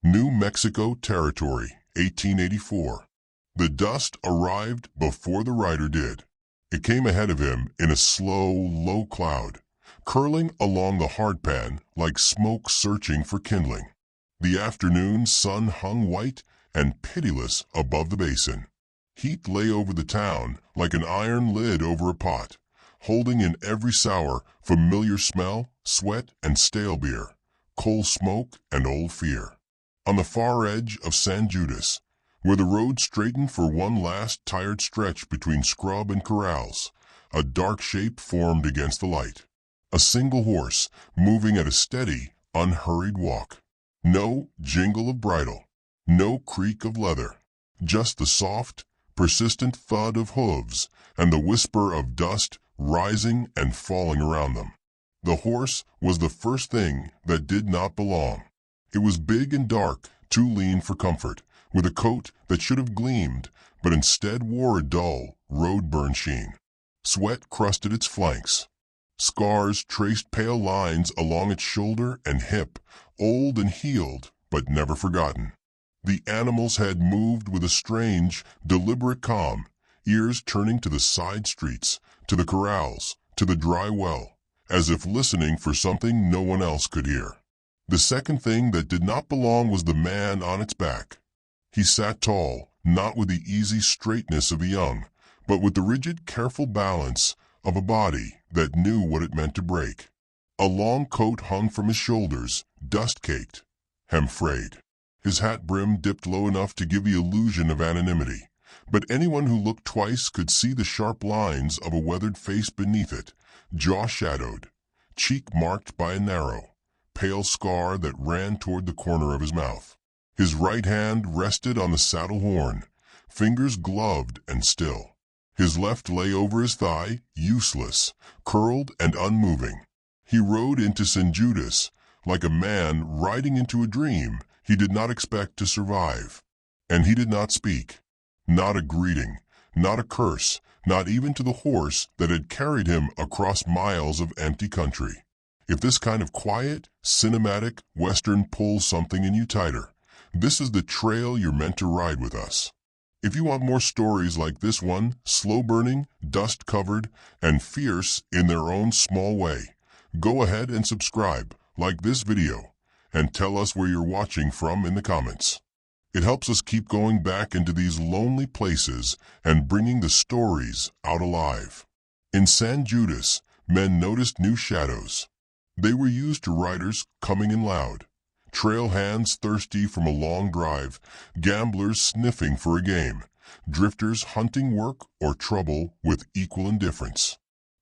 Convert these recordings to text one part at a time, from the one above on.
New Mexico Territory, 1884. The dust arrived before the rider did. It came ahead of him in a slow, low cloud, curling along the hardpan like smoke searching for kindling. The afternoon sun hung white and pitiless above the basin. Heat lay over the town like an iron lid over a pot, holding in every sour, familiar smell, sweat and stale beer, coal smoke and old fear. On the far edge of San Judas, where the road straightened for one last tired stretch between scrub and corrals, a dark shape formed against the light. A single horse, moving at a steady, unhurried walk. No jingle of bridle, no creak of leather, just the soft, persistent thud of hooves and the whisper of dust rising and falling around them. The horse was the first thing that did not belong. It was big and dark, too lean for comfort, with a coat that should have gleamed, but instead wore a dull, road-burn sheen. Sweat crusted its flanks. Scars traced pale lines along its shoulder and hip, old and healed, but never forgotten. The animal's head moved with a strange, deliberate calm, ears turning to the side streets, to the corrals, to the dry well, as if listening for something no one else could hear. The second thing that did not belong was the man on its back. He sat tall, not with the easy straightness of the young, but with the rigid, careful balance of a body that knew what it meant to break. A long coat hung from his shoulders, dust-caked, hem-frayed. His hat brim dipped low enough to give the illusion of anonymity, but anyone who looked twice could see the sharp lines of a weathered face beneath it, jaw shadowed, cheek marked by a narrow, pale scar that ran toward the corner of his mouth. His right hand rested on the saddle horn, fingers gloved and still. His left lay over his thigh, useless, curled and unmoving. He rode into San Judas like a man riding into a dream he did not expect to survive. And he did not speak. Not a greeting, not a curse, not even to the horse that had carried him across miles of empty country. If this kind of quiet, cinematic Western pulls something in you tighter, this is the trail you're meant to ride with us. If you want more stories like this one, slow-burning, dust-covered, and fierce in their own small way, go ahead and subscribe, like this video, and tell us where you're watching from in the comments. It helps us keep going back into these lonely places and bringing the stories out alive. In San Judas, men noticed new shadows. They were used to riders coming in loud, trail hands thirsty from a long drive, gamblers sniffing for a game, drifters hunting work or trouble with equal indifference.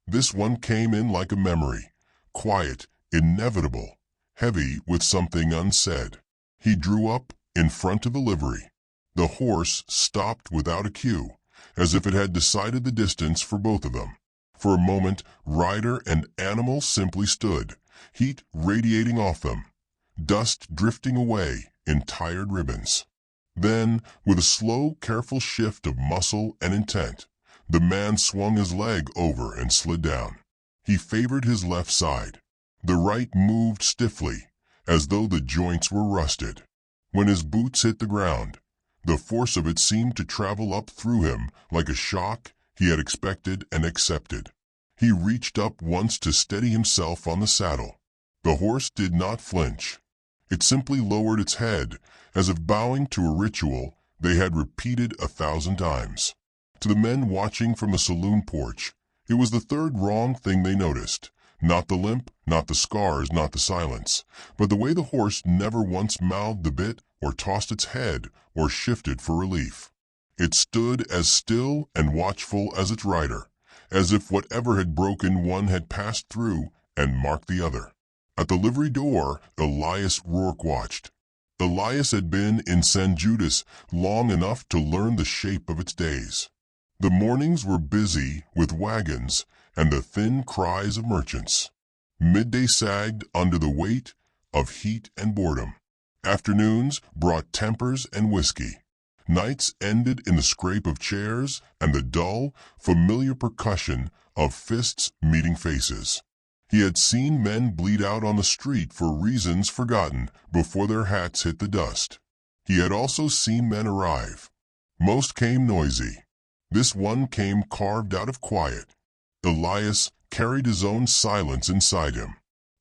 This one came in like a memory, quiet, inevitable, heavy with something unsaid. He drew up in front of a livery. The horse stopped without a cue, as if it had decided the distance for both of them. For a moment, rider and animal simply stood, heat radiating off them, dust drifting away in tired ribbons. Then, with a slow, careful shift of muscle and intent, the man swung his leg over and slid down. He favored his left side. The right moved stiffly, as though the joints were rusted. When his boots hit the ground, the force of it seemed to travel up through him like a shock he had expected and accepted. He reached up once to steady himself on the saddle. The horse did not flinch. It simply lowered its head, as if bowing to a ritual they had repeated 1,000 times. To the men watching from a saloon porch, it was the third wrong thing they noticed. Not the limp, not the scars, not the silence, but the way the horse never once mouthed the bit or tossed its head or shifted for relief. It stood as still and watchful as its rider, as if whatever had broken one had passed through and marked the other. At the livery door, Elias Rourke watched. Elias had been in San Judas long enough to learn the shape of its days. The mornings were busy with wagons and the thin cries of merchants. Midday sagged under the weight of heat and boredom. Afternoons brought tempers and whiskey. Nights ended in the scrape of chairs and the dull, familiar percussion of fists meeting faces. He had seen men bleed out on the street for reasons forgotten before their hats hit the dust. He had also seen men arrive. Most came noisy. This one came carved out of quiet. Elias carried his own silence inside him.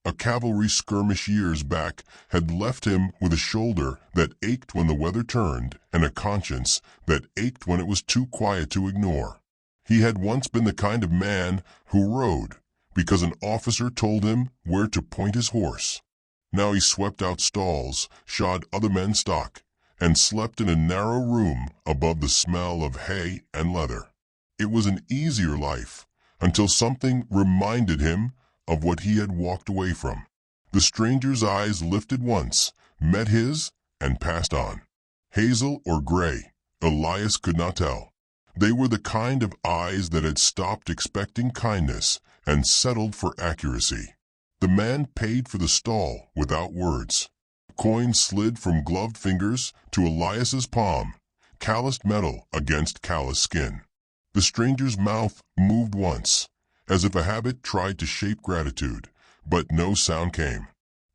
A cavalry skirmish years back had left him with a shoulder that ached when the weather turned and a conscience that ached when it was too quiet to ignore. He had once been the kind of man who rode because an officer told him where to point his horse. Now he swept out stalls, shod other men's stock, and slept in a narrow room above the smell of hay and leather. It was an easier life until something reminded him of what he had walked away from. The stranger's eyes lifted once, met his, and passed on. Hazel or gray, Elias could not tell. They were the kind of eyes that had stopped expecting kindness and settled for accuracy. The man paid for the stall without words. Coins slid from gloved fingers to Elias's palm, calloused metal against calloused skin. The stranger's mouth moved once, as if a habit tried to shape gratitude, but no sound came.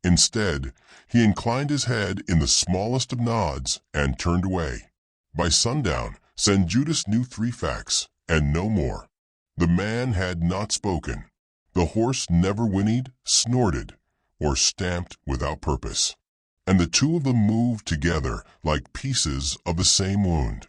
Instead, he inclined his head in the smallest of nods and turned away. By sundown, St. Judas knew 3 facts, and no more. The man had not spoken. The horse never whinnied, snorted, or stamped without purpose. And the two of them moved together like pieces of the same wound.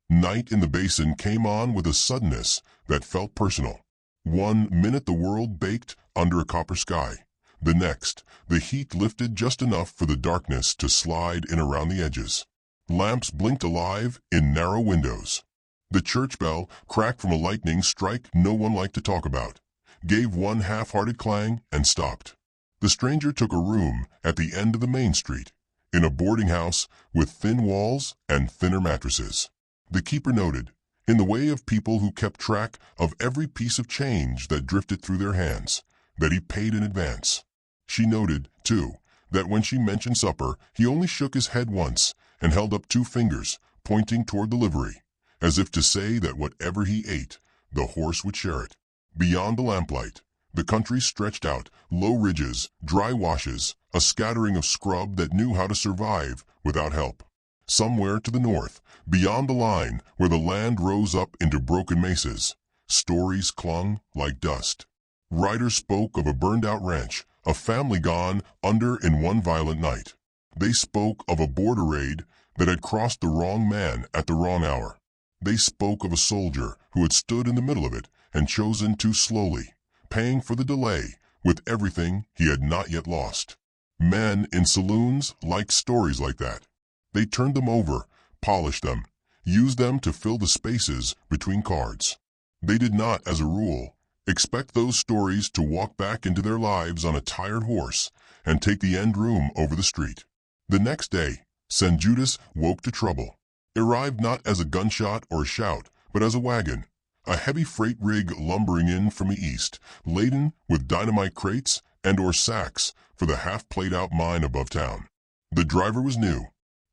Night in the basin came on with a suddenness that felt personal. 1 minute the world baked under a copper sky. The next, the heat lifted just enough for the darkness to slide in around the edges. Lamps blinked alive in narrow windows. The church bell, cracked from a lightning strike no one liked to talk about, gave one half-hearted clang and stopped. The stranger took a room at the end of the main street, in a boarding house with thin walls and thinner mattresses. The keeper noted, in the way of people who kept track of every piece of change that drifted through their hands, that he paid in advance. She noted, too, that when she mentioned supper, he only shook his head once and held up 2 fingers, pointing toward the livery, as if to say that whatever he ate, the horse would share it. Beyond the lamplight, the country stretched out, low ridges, dry washes, a scattering of scrub that knew how to survive without help. Somewhere to the north, beyond the line where the land rose up into broken mesas, stories clung like dust. Riders spoke of a burned-out ranch, a family gone under in one violent night. They spoke of a border raid that had crossed the wrong man at the wrong hour. They spoke of a soldier who had stood in the middle of it and chosen too slowly, paying for the delay with everything he had not yet lost. Men in saloons liked stories like that. They turned them over, polished them, used them to fill the spaces between cards. They did not, as a rule, expect those stories to walk back into their lives on a tired horse and take the end room over the street. The next day, St. Judas woke to trouble. Arrived not as a gunshot or a shout, but as a wagon, a heavy freight rig lumbering in from the east, laden with dynamite crates and or sacks for the half-played-out mine above town. The driver was new.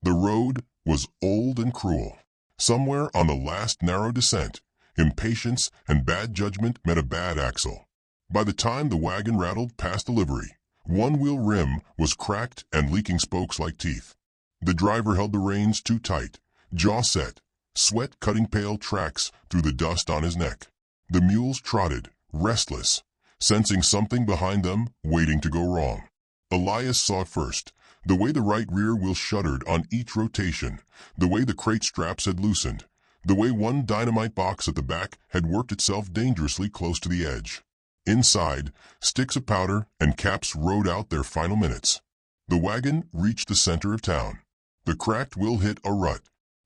The road was old and cruel. Somewhere on the last narrow descent, impatience and bad judgment met a bad axle. By the time the wagon rattled past the livery, one wheel rim was cracked and leaking spokes like teeth. The driver held the reins too tight, jaw set, sweat cutting pale tracks through the dust on his neck. The mules trotted, restless, sensing something behind them waiting to go wrong. Elias saw it first, the way the right rear wheel shuddered on each rotation, the way the crate straps had loosened, the way one dynamite box at the back had worked itself dangerously close to the edge. Inside, sticks of powder and caps rode out their final minutes. The wagon reached the center of town. The cracked wheel hit a rut.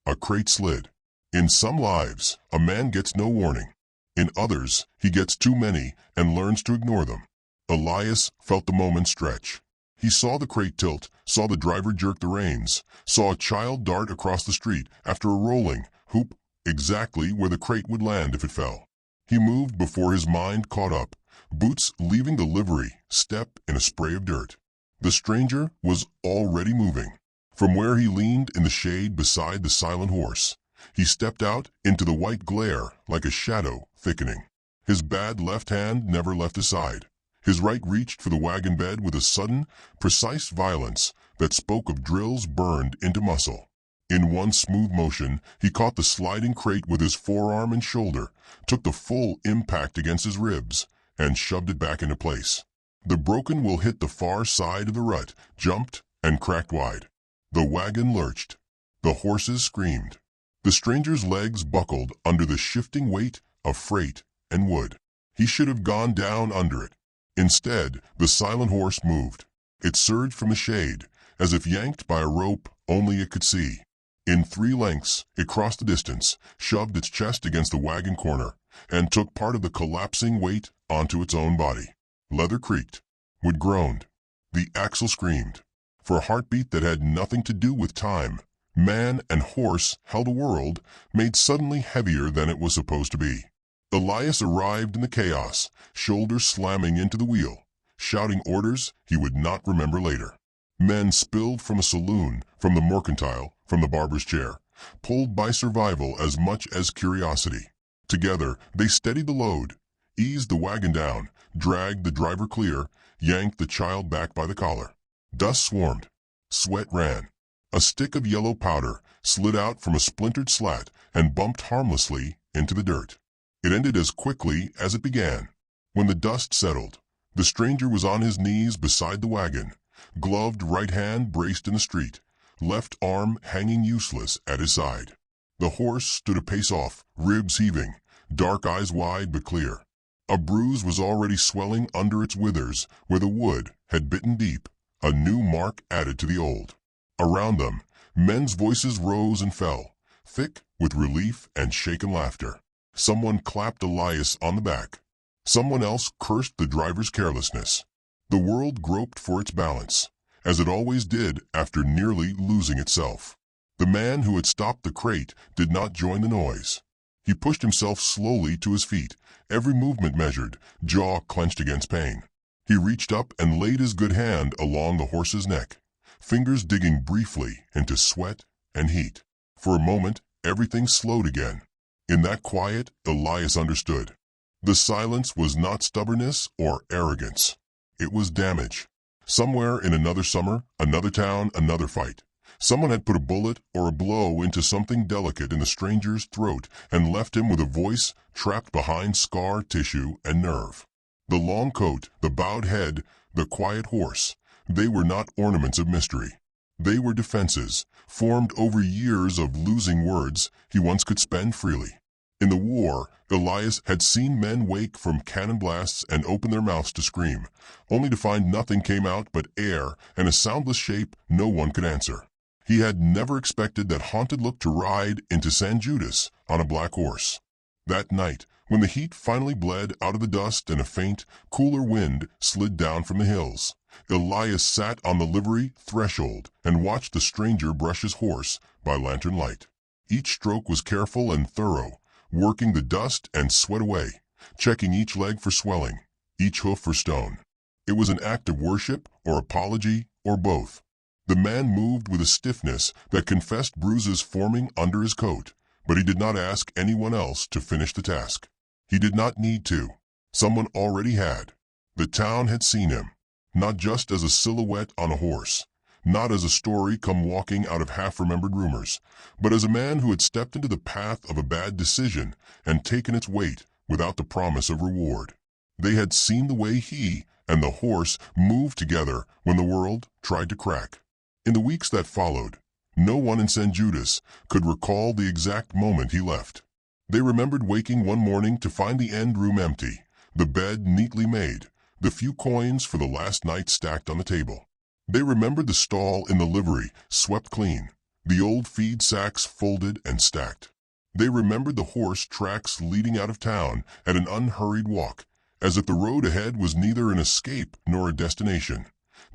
A crate slid. In some lives, a man gets no warning. In others, he gets too many and learns to ignore them. Elias felt the moment stretch. He saw the crate tilt, saw the driver jerk the reins, saw a child dart across the street after a rolling hoop exactly where the crate would land if it fell. He moved before his mind caught up, boots leaving the livery, step in a spray of dirt. The stranger was already moving. From where he leaned in the shade beside the silent horse, he stepped out into the white glare like a shadow thickening. His bad left hand never left his side. His right reached for the wagon bed with a sudden, precise violence that spoke of drills burned into muscle. In one smooth motion, he caught the sliding crate with his forearm and shoulder, took the full impact against his ribs, and shoved it back into place. The broken wheel hit the far side of the rut, jumped, and cracked wide. The wagon lurched. The horses screamed. The stranger's legs buckled under the shifting weight of freight and wood. He should have gone down under it. Instead, the silent horse moved. It surged from the shade, as if yanked by a rope only it could see. In 3 lengths, it crossed the distance, shoved its chest against the wagon corner, and took part of the collapsing weight onto its own body. Leather creaked. Wood groaned. The axle screamed. For a heartbeat that had nothing to do with time, man and horse held a world made suddenly heavier than it was supposed to be. Elias arrived in the chaos, shoulders slamming into the wheel, shouting orders he would not remember later. Men spilled from a saloon, from the mercantile, from the barber's chair, pulled by survival as much as curiosity. Together, they steadied the load, eased the wagon down, dragged the driver clear, yanked the child back by the collar. Dust swarmed. Sweat ran. A stick of yellow powder slid out from a splintered slat and bumped harmlessly into the dirt. It ended as quickly as it began. When the dust settled, the stranger was on his knees beside the wagon, gloved right hand braced in the street, left arm hanging useless at his side. The horse stood a pace off, ribs heaving, dark eyes wide but clear. A bruise was already swelling under its withers where the wood had bitten deep, a new mark added to the old. Around them, men's voices rose and fell, thick with relief and shaken laughter. Someone clapped Elias on the back. Someone else cursed the driver's carelessness. The world groped for its balance, as it always did after nearly losing itself. The man who had stopped the crate did not join the noise. He pushed himself slowly to his feet, every movement measured, jaw clenched against pain. He reached up and laid his good hand along the horse's neck, fingers digging briefly into sweat and heat. For a moment, everything slowed again. In that quiet, Elias understood. The silence was not stubbornness or arrogance. It was damage. Somewhere in another summer, another town, another fight, someone had put a bullet or a blow into something delicate in the stranger's throat and left him with a voice trapped behind scar tissue and nerve. The long coat, the bowed head, the quiet horse, they were not ornaments of mystery. They were defenses, formed over years of losing words he once could spend freely. In the war, Elias had seen men wake from cannon blasts and open their mouths to scream, only to find nothing came out but air and a soundless shape no one could answer. He had never expected that haunted look to ride into San Judas on a black horse. That night, when the heat finally bled out of the dust and a faint, cooler wind slid down from the hills, Elias sat on the livery threshold and watched the stranger brush his horse by lantern light. Each stroke was careful and thorough, working the dust and sweat away, checking each leg for swelling, each hoof for stone. It was an act of worship or apology or both. The man moved with a stiffness that confessed bruises forming under his coat, but he did not ask anyone else to finish the task. He did not need to. Someone already had. The town had seen him, not just as a silhouette on a horse, not as a story come walking out of half-remembered rumors, but as a man who had stepped into the path of a bad decision and taken its weight without the promise of reward. They had seen the way he and the horse moved together when the world tried to crack. In the weeks that followed, no one in San Judas could recall the exact moment he left. They remembered waking one morning to find the end room empty, the bed neatly made, the few coins for the last night stacked on the table. They remembered the stall in the livery swept clean, the old feed sacks folded and stacked. They remembered the horse tracks leading out of town at an unhurried walk, as if the road ahead was neither an escape nor a destination,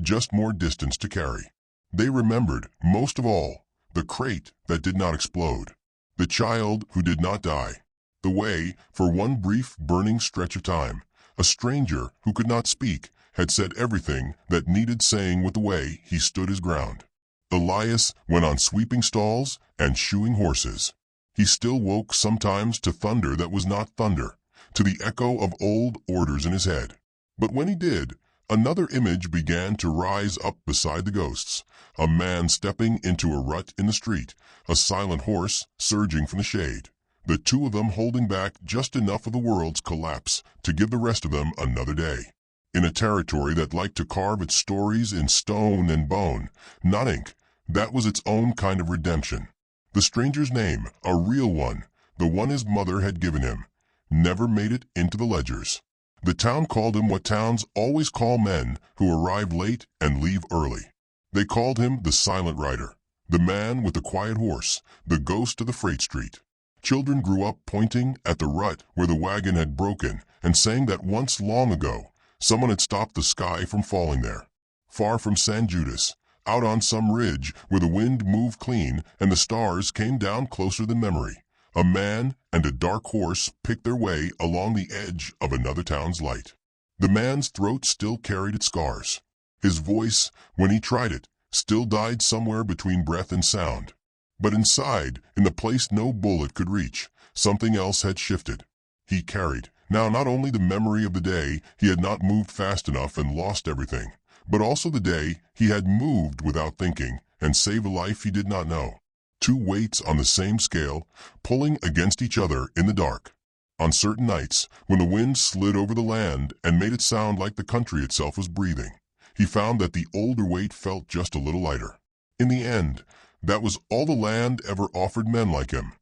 just more distance to carry. They remembered, most of all, the crate that did not explode, the child who did not die, the way, for one brief burning stretch of time, a stranger who could not speak had said everything that needed saying with the way he stood his ground. Elias went on sweeping stalls and shoeing horses. He still woke sometimes to thunder that was not thunder, to the echo of old orders in his head. But when he did, another image began to rise up beside the ghosts. A man stepping into a rut in the street, a silent horse surging from the shade. The two of them holding back just enough of the world's collapse to give the rest of them another day. In a territory that liked to carve its stories in stone and bone, not ink, that was its own kind of redemption. The stranger's name, a real one, the one his mother had given him, never made it into the ledgers. The town called him what towns always call men who arrive late and leave early. They called him the silent rider, the man with the quiet horse, the ghost of the freight street. Children grew up pointing at the rut where the wagon had broken and saying that once long ago, someone had stopped the sky from falling there. Far from San Judas, out on some ridge where the wind moved clean and the stars came down closer than memory, a man and a dark horse picked their way along the edge of another town's light. The man's throat still carried its scars. His voice, when he tried it, still died somewhere between breath and sound. But inside, in the place no bullet could reach, something else had shifted. He carried, now not only the memory of the day he had not moved fast enough and lost everything, but also the day he had moved without thinking and saved a life he did not know. Two weights on the same scale, pulling against each other in the dark. On certain nights, when the wind slid over the land and made it sound like the country itself was breathing, he found that the older weight felt just a little lighter. In the end, that was all the land ever offered men like him.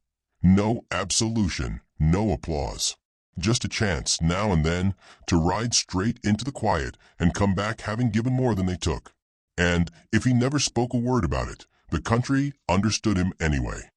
No absolution, no applause. Just a chance, now and then, to ride straight into the quiet and come back having given more than they took. And if he never spoke a word about it, the country understood him anyway.